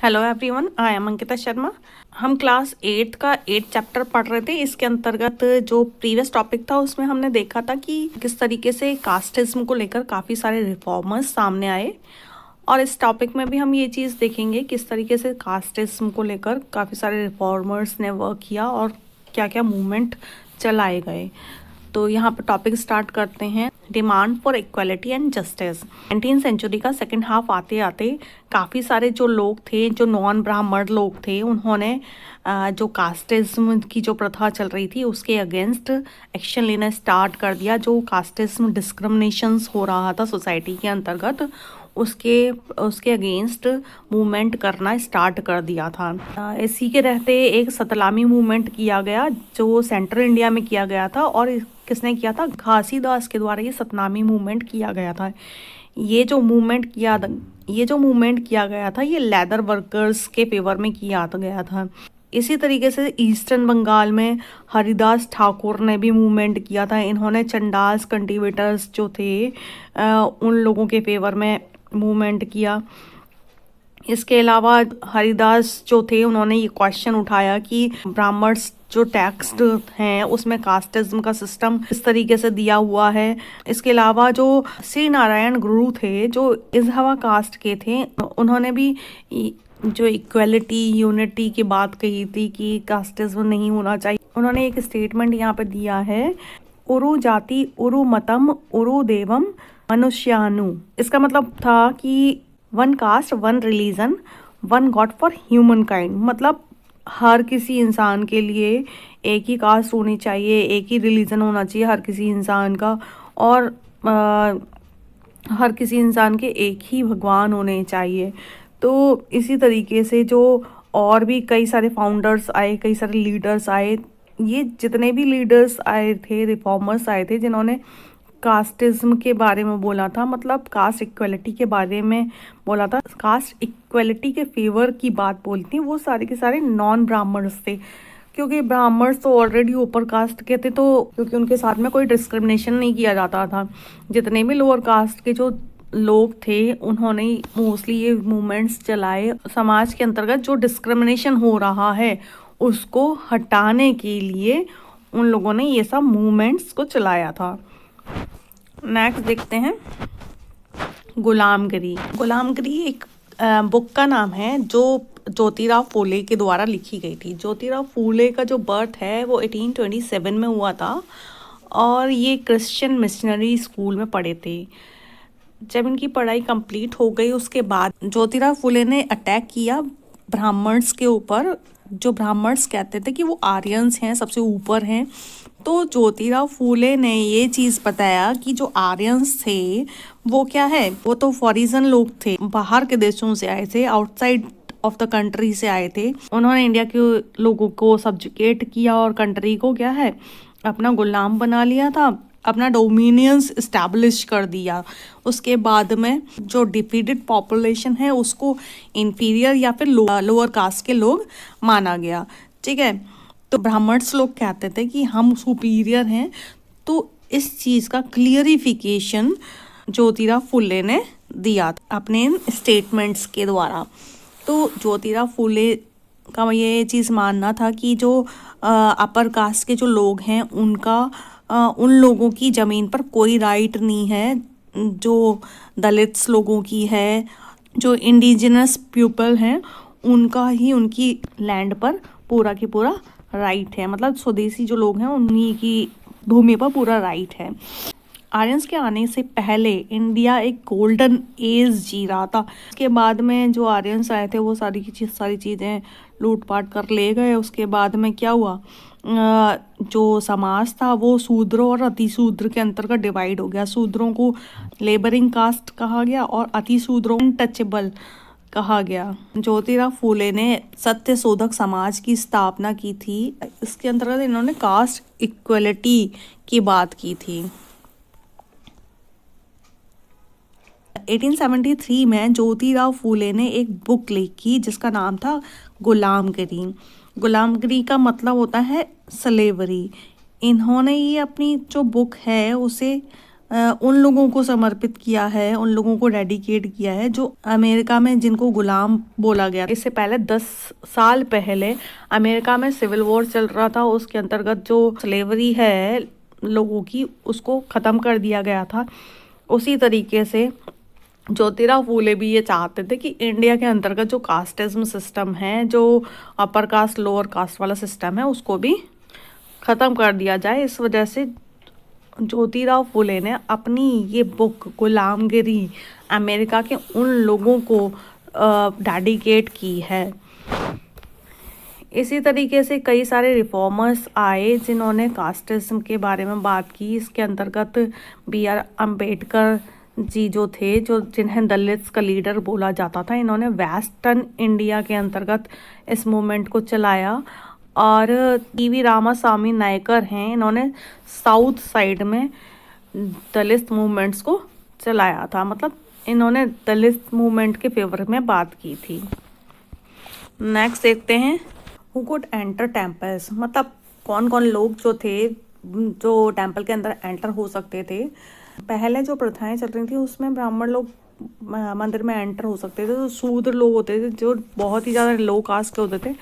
Hello everyone, I am Ankita Sharma. हम class 8 का 8 chapter पढ़ रहे थे। इसके अंतर्गत जो प्रीवियस टॉपिक था उसमें हमने देखा था कि किस तरीके से कास्टिज्म को लेकर काफ़ी सारे रिफॉर्मर्स सामने आए, और इस टॉपिक में भी हम ये चीज़ देखेंगे किस तरीके से कास्टिज्म को लेकर काफ़ी सारे रिफॉर्मर्स ने वर्क किया और क्या क्या मूवमेंट चलाए गए। तो यहाँ पर टॉपिक स्टार्ट करते हैं। Demand for equality and justice. 19th century का सेकेंड हाफ आते आते काफ़ी सारे जो लोग थे, जो नॉन ब्राह्मण लोग थे, उन्होंने जो कास्टिज्म की जो प्रथा चल रही थी उसके अगेंस्ट एक्शन लेना स्टार्ट कर दिया। जो कास्टिज्म डिस्क्रिमिनेशंस हो रहा था सोसाइटी के अंतर्गत, उसके अगेंस्ट मूवमेंट करना स्टार्ट कर दिया था। इसी के रहते एक सतलामी मूवमेंट किया गया जो सेंट्रल इंडिया में किया गया था, और किसने किया था? घासीदास के द्वारा ये सतनामी मूवमेंट किया गया था। ये जो मूवमेंट किया गया था ये लेदर वर्कर्स के फेवर में किया गया था। इसी तरीके से ईस्टर्न बंगाल में हरिदास ठाकुर ने भी मूवमेंट किया था। इन्होंने चंडाल्स कल्टीवेटर्स जो थे उन लोगों के फेवर में मूवमेंट किया। इसके अलावा हरिदास जो थे उन्होंने ये क्वेश्चन उठाया कि ब्राह्मण्स जो टेक्स्ट हैं उसमें कास्टिज्म का सिस्टम इस तरीके से दिया हुआ है। इसके अलावा जो श्री नारायण गुरु थे जो इज़हवा कास्ट के थे, उन्होंने भी जो इक्वलिटी यूनिटी की बात कही थी कि कास्टिज्म नहीं होना चाहिए। उन्होंने एक स्टेटमेंट यहाँ पे दिया है, उरु जाति उरु मतम उरु देवम मनुष्यानु। इसका मतलब था कि one cast one religion one God for human kind. मतलब हर किसी इंसान के लिए एक ही कास्ट होनी चाहिए, एक ही रिलीजन होना चाहिए हर किसी इंसान का, और हर किसी इंसान के एक ही भगवान होने चाहिए। तो इसी तरीके से जो और भी कई सारे फाउंडर्स आए, कई सारे लीडर्स आए, ये जितने भी लीडर्स आए थे, रिफॉर्मर्स आए थे जिन्होंने कास्टिज्म के बारे में बोला था, मतलब कास्ट इक्वलिटी के बारे में बोला था, कास्ट इक्वलिटी के फेवर की बात बोली थी, वो सारे के सारे नॉन ब्राह्मण्स थे। क्योंकि ब्राह्मण्स तो ऑलरेडी ऊपर कास्ट के थे, तो क्योंकि उनके साथ में कोई डिस्क्रिमिनेशन नहीं किया जाता था। जितने भी लोअर कास्ट के जो लोग थे उन्होंने मोस्टली ये मूवमेंट्स चलाए। समाज के अंतर्गत जो डिस्क्रिमिनेशन हो रहा है उसको हटाने के लिए उन लोगों ने ये सब मूवमेंट्स को चलाया था। नेक्स्ट देखते हैं गुलामगिरी। गुलामगिरी एक बुक का नाम है जो ज्योतिराव फूले के द्वारा लिखी गई थी। ज्योतिराव फूले का जो बर्थ है वो 1827 में हुआ था, और ये क्रिश्चियन मिशनरी स्कूल में पढ़े थे। जब इनकी पढ़ाई कंप्लीट हो गई उसके बाद ज्योतिराव फूले ने अटैक किया ब्राह्मण्स के ऊपर। जो ब्राह्मण्स कहते थे कि वो आर्यंस हैं, सबसे ऊपर हैं। तो ज्योतिराव फूले ने ये चीज़ बताया कि जो आर्यंस थे वो क्या है, वो तो फॉरिजन लोग थे, बाहर के देशों से आए थे, आउटसाइड ऑफ द कंट्री से आए थे। उन्होंने इंडिया के लोगों को सब्जुकेट किया और कंट्री को क्या है, अपना गुलाम बना लिया था, अपना डोमिनियंस इस्टेब्लिश कर दिया। उसके बाद में जो डिफीटेड पॉपुलेशन है उसको इंफीरियर या फिर लोअर कास्ट के लोग माना गया। ठीक है, तो ब्राह्मण्स लोग कहते थे कि हम सुपीरियर हैं। तो इस चीज़ का क्लियरिफिकेशन ज्योतिराव फुले ने दिया अपने स्टेटमेंट्स के द्वारा। तो ज्योतिराव फुले का ये चीज़ मानना था कि जो अपर कास्ट के जो लोग हैं उनका उन लोगों की ज़मीन पर कोई राइट नहीं है जो दलित्स लोगों की है। जो इंडिजिनस पीपल हैं उनका ही उनकी लैंड पर पूरा की पूरा राइट है। मतलब स्वदेशी जो लोग हैं उन्हीं की भूमि पर पूरा राइट है। आर्यंस के आने से पहले इंडिया एक गोल्डन एज जी रहा था। उसके बाद में जो आर्यंस आए थे वो सारी चीज़ें लूटपाट कर ले गए। उसके बाद में क्या हुआ, जो समाज था वो शूद्रों और अतिशूद्र के अंतर्गत डिवाइड हो गया। शूद्रों को लेबरिंग कास्ट कहा गया और अतिशूद्रों को अनटचेबल कहा गया। ज्योतिराव फूले ने सत्य शोधक समाज की स्थापना की थी। इसके अंतर्गत इन्होंने कास्ट इक्वलिटी की बात की थी। 1873 में ज्योतिराव फूले ने एक बुक लिखी जिसका नाम था गुलामगिरी। गुलामगिरी का मतलब होता है स्लेवरी। इन्होंने ये अपनी जो बुक है उसे उन लोगों को समर्पित किया है, उन लोगों को डेडिकेट किया है जो अमेरिका में जिनको गुलाम बोला गया। इससे पहले 10 साल पहले अमेरिका में सिविल वॉर चल रहा था, उसके अंतर्गत जो स्लेवरी है लोगों की उसको ख़त्म कर दिया गया था। उसी तरीके से ज्योतिराव फूले भी ये चाहते थे कि इंडिया के अंतर्गत जो कास्टिज्म सिस्टम है, जो अपर कास्ट लोअर कास्ट वाला सिस्टम है, उसको भी ख़त्म कर दिया जाए। इस वजह से ज्योतिराव फूले ने अपनी ये बुक गुलामगिरी अमेरिका के उन लोगों को डेडिकेट की है। इसी तरीके से कई सारे रिफॉर्मर्स आए जिन्होंने कास्टिज्म के बारे में बात की। इसके अंतर्गत BR अम्बेडकर जी जो थे, जो जिन्हें दलित्स का लीडर बोला जाता था, इन्होंने वेस्टर्न इंडिया के अंतर्गत इस मूवमेंट को चलाया। और TV रामास्वामी नायकर हैं, इन्होंने साउथ साइड में दलित मूवमेंट्स को चलाया था, मतलब इन्होंने दलित मूवमेंट के फेवर में बात की थी। नेक्स्ट देखते हैं हु कुड एंटर टेम्पल्स, मतलब कौन कौन लोग जो थे जो टेम्पल के अंदर एंटर हो सकते थे। पहले जो प्रथाएं चल रही थी उसमें ब्राह्मण लोग मंदिर में एंटर हो सकते थे। जो शूद्र लोग होते थे, जो बहुत ही ज़्यादा लो कास्ट के होते थे,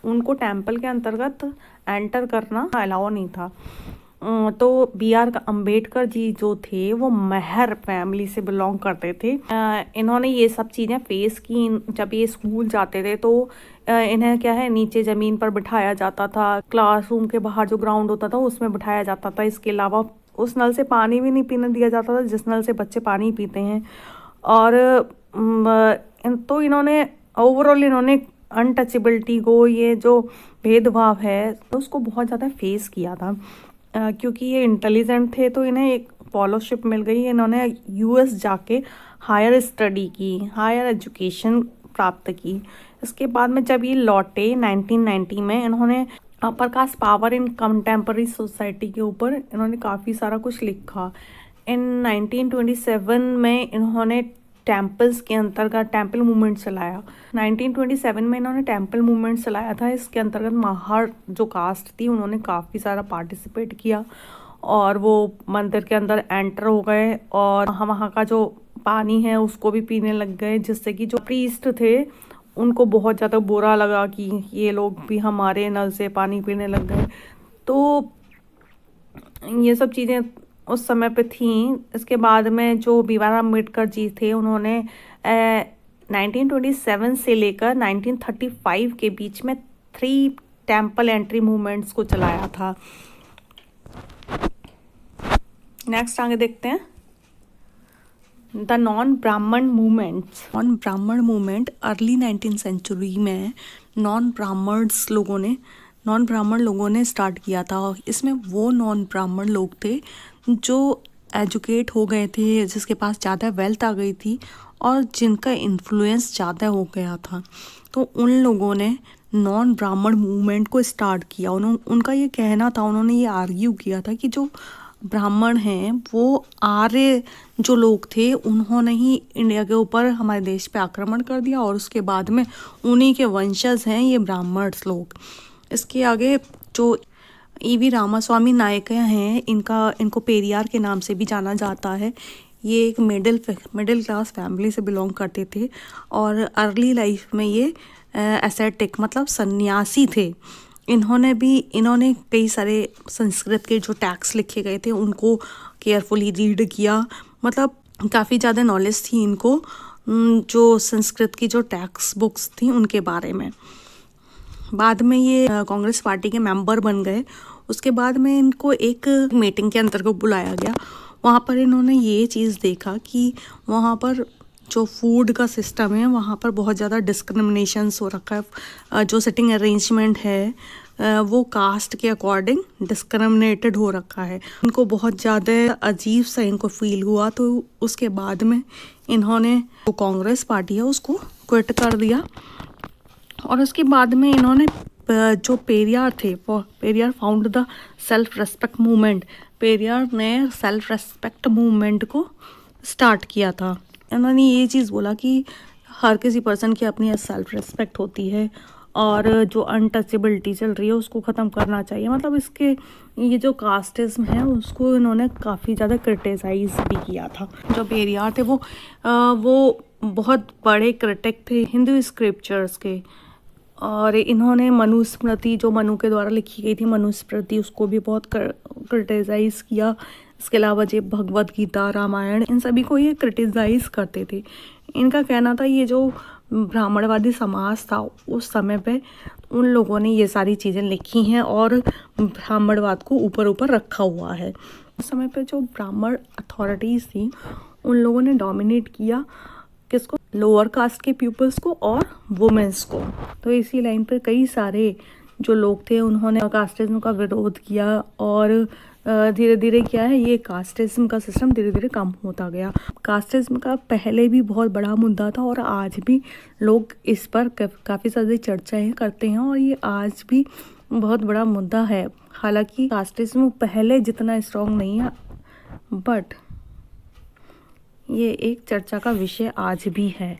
उनको टेम्पल के अंतर्गत एंटर करना अलाउ नहीं था। तो BR अम्बेडकर जी जो थे वो मेहर फैमिली से बिलोंग करते थे। इन्होंने ये सब चीज़ें फेस की। जब ये स्कूल जाते थे तो इन्हें क्या है, नीचे ज़मीन पर बिठाया जाता था, क्लासरूम के बाहर जो ग्राउंड होता था उसमें बिठाया जाता था। इसके अलावा उस नल से पानी भी नहीं पीने दिया जाता था जिस नल से बच्चे पानी पीते हैं। और तो इन्होंने ओवरऑल इन्होंने अनटचेबिलिटी को, ये जो भेदभाव है उसको बहुत ज़्यादा फेस किया था। क्योंकि ये इंटेलिजेंट थे तो इन्हें एक फॉलोशिप मिल गई। इन्होंने US जाके हायर स्टडी की, हायर एजुकेशन प्राप्त की। इसके बाद में जब ये लौटे 1990 में, इन्होंने upper caste power in contemporary society के ऊपर इन्होंने काफ़ी सारा कुछ लिखा। इन 1927 में इन्होंने टेम्पल्स के अंतर्गत टेम्पल मूवमेंट चलाया। 1927 में इन्होंने टेम्पल मूवमेंट चलाया था। इसके अंतर्गत महार जो कास्ट थी उन्होंने काफ़ी सारा पार्टिसिपेट किया और वो मंदिर के अंदर एंटर हो गए और वहाँ का जो पानी है उसको भी पीने लग गए, जिससे कि जो प्रीस्ट थे उनको बहुत ज़्यादा बुरा लगा कि ये लोग भी हमारे नल से पानी पीने लग गए। तो ये सब चीज़ें उस समय पे थी। इसके बाद में जो BR अम्बेडकर जी थे उन्होंने 1927 से लेकर 1935 के बीच में 3 टेम्पल एंट्री मूवमेंट्स को चलाया था। नेक्स्ट आगे देखते हैं द नॉन ब्राह्मण मूवमेंट्स। नॉन ब्राह्मण मूवमेंट अर्ली 19th सेंचुरी में नॉन ब्राह्मण लोगों ने स्टार्ट किया था। इसमें वो नॉन ब्राह्मण लोग थे जो एजुकेट हो गए थे, जिसके पास ज़्यादा वेल्थ आ गई थी और जिनका इन्फ्लुएंस ज़्यादा हो गया था। तो उन लोगों ने नॉन ब्राह्मण मूवमेंट को स्टार्ट किया। उनका ये कहना था, उन्होंने ये आर्ग्यू किया था कि जो ब्राह्मण हैं वो आर्य जो लोग थे उन्होंने ही इंडिया के ऊपर हमारे देश पे आक्रमण कर दिया और उसके बाद में उन्हीं के वंशज हैं ये ब्राह्मण्स लोग। इसके आगे जो EV रामास्वामी नायकर हैं, इनको पेरियार के नाम से भी जाना जाता है। ये एक मिडिल क्लास फैमिली से बिलोंग करते थे और अर्ली लाइफ में ये एसेटिक मतलब सन्यासी थे। इन्होंने कई सारे संस्कृत के जो टेक्स्ट लिखे गए थे उनको केयरफुली रीड किया, मतलब काफ़ी ज़्यादा नॉलेज थी इनको जो संस्कृत की जो टेक्स्ट बुक्स थी उनके बारे में। बाद में ये कांग्रेस पार्टी के मेंबर बन गए। उसके बाद में इनको एक मीटिंग के अंतर्गत बुलाया गया। वहाँ पर इन्होंने ये चीज़ देखा कि वहाँ पर जो फूड का सिस्टम है वहाँ पर बहुत ज़्यादा डिस्क्रिमिनेशंस हो रखा है। जो सिटिंग अरेंजमेंट है वो कास्ट के अकॉर्डिंग डिस्क्रिमिनेटेड हो रखा है। इनको बहुत ज़्यादा अजीब सा इनको फील हुआ, तो उसके बाद में इन्होंने जो कांग्रेस पार्टी है उसको क्विट कर दिया। और उसके बाद में इन्होंने जो पेरियार थे, Periyar found the self respect movement. Periyar ने सेल्फ रेस्पेक्ट मूवमेंट को स्टार्ट किया था। इन्होंने ये चीज़ बोला कि हर किसी पर्सन की अपनी सेल्फ रेस्पेक्ट होती है और जो अनटचेबिलिटी चल रही है उसको ख़त्म करना चाहिए। मतलब इसके ये जो कास्टिज्म है उसको इन्होंने काफ़ी ज़्यादा क्रिटिसाइज भी किया था। जो पेरियार थे वो बहुत बड़े क्रिटिक थे हिंदू स्क्रिप्चर्स के, और इन्होंने मनुस्मृति जो मनु के द्वारा लिखी गई थी मनुस्मृति उसको भी बहुत क्रिटिसाइज किया। इसके अलावा जो भगवद गीता, रामायण, इन सभी को ये क्रिटिसाइज करते थे। इनका कहना था ये जो ब्राह्मणवादी समाज था उस समय पे उन लोगों ने ये सारी चीज़ें लिखी हैं और ब्राह्मणवाद को ऊपर ऊपर रखा हुआ है। उस समय पे जो ब्राह्मण अथॉरिटीज़ थी उन लोगों ने डोमिनेट किया किसको, लोअर कास्ट के पीपल्स को और वुमेन्स को। तो इसी लाइन पर कई सारे जो लोग थे उन्होंने कास्टिज्म का विरोध किया और धीरे धीरे क्या है ये कास्टिज्म का सिस्टम धीरे धीरे कम होता गया। कास्टिज्म का पहले भी बहुत बड़ा मुद्दा था और आज भी लोग इस पर काफ़ी ज़्यादा चर्चाएं करते हैं और ये आज भी बहुत बड़ा मुद्दा है। हालांकि कास्टिज्म पहले जितना स्ट्रॉन्ग नहीं है बट ये एक चर्चा का विषय आज भी है।